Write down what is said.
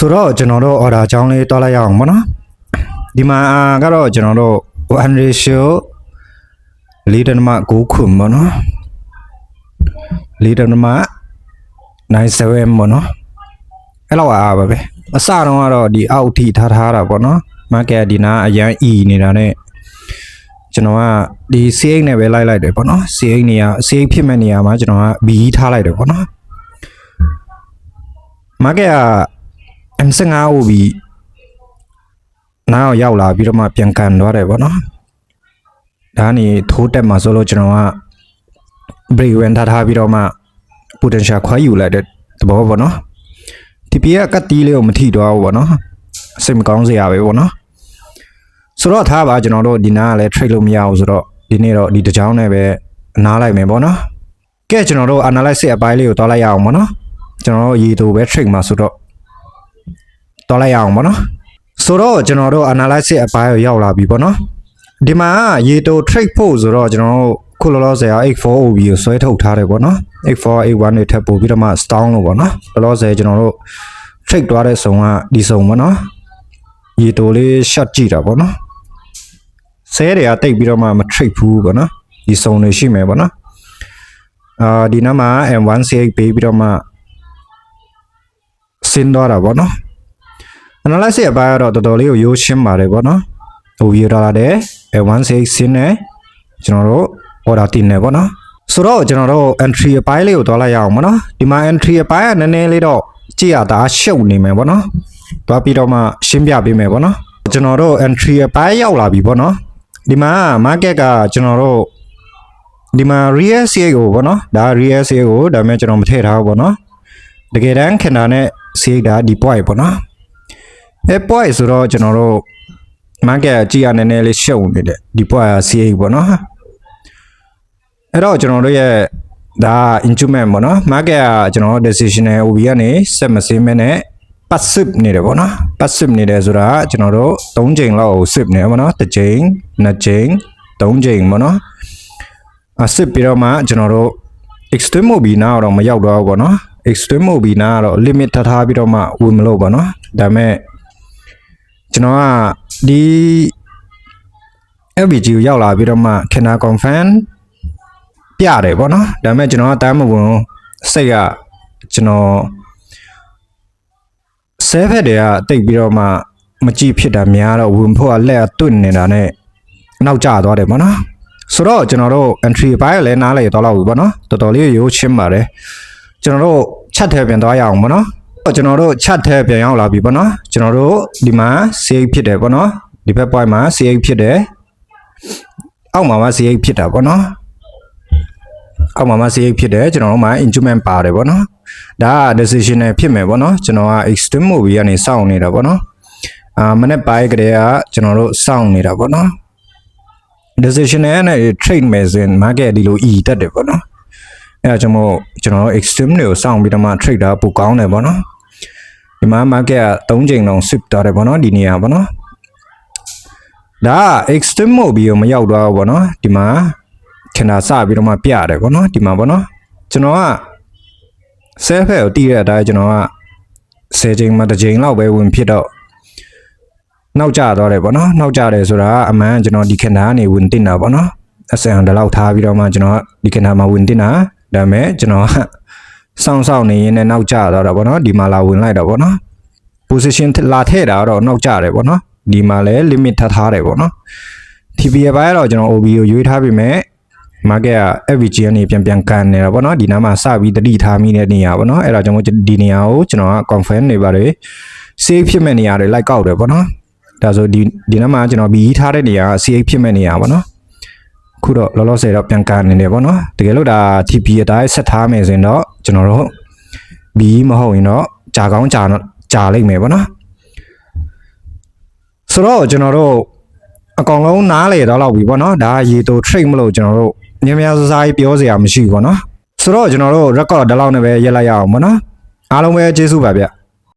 ဆိုတော့ကျွန်တော်တို့ order အကြောင်းလေးတွားလိုက်ရအောင်ပေါ့နော်ဒီမှာကတော့ကျွန်တော်တို့ one ratio 4.9 ခုပေါ့နော်4.97ပေါ့နော်အဲ့လောက်အားပါပဲအစတော့ကတော့ဒီအောက်ထိထားတာပေါ့နော် market ဒီနာအရန် E နေတာနဲ့ကျွန်တော်ကဒီ CX နဲ့ပဲလိုက်တယ်ပေါ့နော် CX နေရာ CX ဖြစ်မဲ့နေရာမှာကျွန်တော်က B ထားလိုက်တယ်ပေါ့နော် market က M15 OB နောက်ရောက်လာပြီးတော့မှပြန်ကန်သွားတယ်ပေါ့နော်ဒါကနေထိုးတက်မှာဆိုလို့ကျွန်တော်က break even ထားပြီးတော့မှ potential ခွဲယူလိုက်တဲ့သဘောပေါ့နော် TP ကကတ်တီးလေးကိုမထိတော့ဘူးပေါ့နော်စိတ်မကောင်းစရာပဲပေါ့နော်ဆိုတော့ထားပါကျွန်တော်တို့ဒီနားကလည်း trade လို့မရဘူးဆိုတော့ဒီနေ့တော့ဒီတစ်ကြောင်းနဲ့ပဲနားလိုက်မယ်ပေါ့နော်ကဲကျွန်တော်တို့ analysis အပိုင်းလေးကိုတွားလိုက်ရအောင်ပေါ့နော်ကျွန်တော်တို့ရေတူပဲ trade မှာဆိုတော့တွားလိုက်ရအောင်ပေါ့နော်ဆိုတော့ကျွန်တော်တို့ analysis အပိုင်းကိုရောက်လာပြီပေါ့နော်ဒီမှာရေတူ trade ဖို့ဆိုတော့ကျွန်တော်တို့ခုလောလောဆယ် 84 OB ကိုဆွဲထုတ်ထားတယ်ပေါ့နော်84 81တွေထပ်ပို့ပြီးတော့မှ stone လို့ပေါ့နော်လောလောဆယ်ကျွန်တော်တို့ trade တွားတဲ့ဆုံကဒီဆုံပေါ့နော်ရေတူလေး short ကြည့်တာပေါ့နော်ဆဲတွေကတိတ်ပြီးတော့မှမ trade ဘူးပေါ့နော်ဒီဆုံတွေရှိမယ်ပေါ့နော်ဒီနားမှာ M1CX ပေးပြီးတော့မှဆင်းသွားတာပေါ့နော် analysis အပိုင်းကတော့တော်တော်လေးကိုရိုးရှင်းပါတယ်ပေါ့နော်ဟို view လာတဲ့ M1CX ဆင်းနေကျွန်တော်တို့ order တင်နေပေါ့နော်ဆိုတော့ကျွန်တော်တို့ entry အပိုင်းလေးကိုတွားလိုက်ရအောင်ပေါ့နော်ဒီမှာ entry အပိုင်းကနည်းနည်းလေးတော့ကြည့်ရတာရှုပ်နေမယ်ပေါ့နော်တွားပြီးတော့မှရှင်းပြပေးမယ်ပေါ့နော်ကျွန်တော်တို့ entry အပိုင်းရောက်လာပြီပေါ့နော်ဒီမှာ market ကကျွန်တော်တို့ဒီမှာ real CX ကိုပေါ့နော်ဒါ real CX ကိုဒါပေမဲ့ကျွန်တော်မထည့်ထားဘူးပေါ့နော်တကယ်တမ်းခင်တာနဲ့ CX ဒါဒီ point ပေါ့နော်အဲ point ဆိုတော့ကျွန်တော်တို့ market ကြည့်ရနည်းနည်းလေးရှုပ်နေတယ်ဒီ point က CX ပေါ့နော်အဲ့တော့ကျွန်တော်တို့ရဲ့ဒါ instrument ပေါ့နော် market ကကျွန်တော်တို့ decisional OB ကနေဆက်မစင်းမဲနဲ့ passive နေတယ်ပေါ့နော် passive နေတယ်ဆိုတာကျွန်တော်တို့3ချိန်လောက်ကို sip နေတယ်ပေါ့နော်တစ်ချိန်နှစ်ချိန်3ချိန်ပေါ့နော်sip ပြီးတော့မှကျွန်တော်တို့ extreme OB နာတော့မရောက်တော့ဘူးပေါ့နော် extreme OB နာကတော့ limit ထားပြီးတော့မှဝင်မလို့ပေါ့နော်ဒါပေမဲ့ကျွန်တော်ကဒီ FBG ကိုရောက်လာပြီးတော့မှ Canada confirm ပြတယ်ပေါ့နော်ဒါပေမဲ့ကျွန်တော်ကတမ်းမဝင်စိတ်ကကျွန်တော်ဆဲဖက်တွေကတိတ်ပြီးတော့မှမကြည့်ဖြစ်တာများတော့ဝင်ဖို့ကလက်ကတွန့်နေတာနဲ့နောက်ကျသွားတယ်ပေါ့နော်ဆိုတော့ကျွန်တော်တို့ entry ဘိုင်းလည်းနားလေတော့လောက်ပြီပေါ့နော်တော်တော်လေးရိုးချင်းပါတယ်ကျွန်တော်တို့ chat ထဲပြန်သွားရအောင်ပေါ့နော်ကျွန်တော်တို့ chat ထဲပြန်ရောက်လာပြီပေါ့နော်ကျွန်တော်တို့ဒီမှာ CX ဖြစ်တယ်ပေါ့နော်ဒီဘက် point မှာ CX ဖြစ်တယ်အောက်မှာ CX ဖြစ်တာပေါ့နော်အောက်မှာ CX ဖြစ်တယ်ကျွန်တော်တို့မှာ instrument ပါတယ်ပေါ့နော်ဒါက decision နဲ့ဖြစ်မယ်ပေါ့နော်ကျွန်တော်က extreme OB ကနေစောင့်နေတာပေါ့နော်မနေ့ပိုင်းကတည်းကကျွန်တော်တို့စောင့်နေတာပေါ့နော် decision နဲ့ trade မယ်ဆိုရင် market ဒီလို E တက်တယ်ပေါ့နော်အဲဒါကြောင့်မို့ကျွန်တော်တို့ extreme တွေကိုစောင့်ပြီးတော့မှ trade တာပိုကောင်းတယ်ပေါ့နော်ဒီမှာ market က3ချိန်လုံး sip သွားတယ်ပေါ့နော်ဒီနေရာပေါ့နော်ဒါ extreme OB ကိုမရောက်တော့ဘူးပေါ့နော်ဒီမှာခဏစပြီးတော့မှပြရတယ်ပေါ့နော်ဒီမှာပေါ့နော်ကျွန်တော်က self ဖက်ကိုတီးတဲ့အတိုင်းကျွန်တော်က10ချိန်မှတစ်ချိန်လောက်ပဲဝင်ဖြစ်တော့နောက်ကျသွားတယ်ပေါ့နော်နောက်ကျတယ်ဆိုတာအမှန်ကျွန်တော်ဒီခဏကနေဝင်တင်တာပေါ့နော်အစံတလောက်ထားပြီးတော့မှကျွန်တော်ဒီခဏမှာဝင်တင်တာဒါပေမဲ့ကျွန်တော်ကစောင့်နေရင်းနဲ့နောက်ကျသွားတာပေါ့နော်ဒီမှာလာဝင်လိုက်တော့ပေါ့နော် position လာထည့်တာတော့နောက်ကျတယ်ပေါ့နော်ဒီမှာလည်း limit ထားတယ်ပေါ့နော် TP ဘိုင်းကတော့ကျွန်တော် OB ကိုရွေးထားပြီမဲ့ market က FVG ကနေပြန်ကန်နေတာပေါ့နော်ဒီနားမှာစပြီးတတိထားမိတဲ့နေရာပေါ့နော်အဲ့ဒါကြောင့်မို့ဒီနေရာကိုကျွန်တော်က confirm နေပါတယ် save ဖြစ်မဲ့နေရာတွေလိုက်ကောက်တယ်ပေါ့နော်ဒါဆိုဒီနားမှာကျွန်တော် B ထားတဲ့နေရာက CX ဖြစ်မဲ့နေရာပေါ့နော်ခုတော့လောလောဆယ်တော့ပြန်ကန်နေတယ်ပေါ့နော်တကယ်လို့ဒါ TP အတိုင်းဆက်ထားမယ်ဆိုရင်တော့ကျွန်တော်တို့ B မဟုတ်ရင်တော့ကြာကောင်းကြာလိမ့်မယ်ပေါ့နော်ဆိုတော့ကျွန်တော်တို့အကောင်လုံးနားလေတော့လောက်ပြီပေါ့နော်ဒါရေတို trade မလို့ကျွန်တော်တို့များစားကြီးပြောစရာမရှိဘူးပေါ့နော်ဆိုတော့ကျွန်တော်တို့ record ဒီလောက်နဲ့ပဲရက်လိုက်ရအောင်ပေါ့နော်အားလုံးပဲကျေးဇူးပါဗျ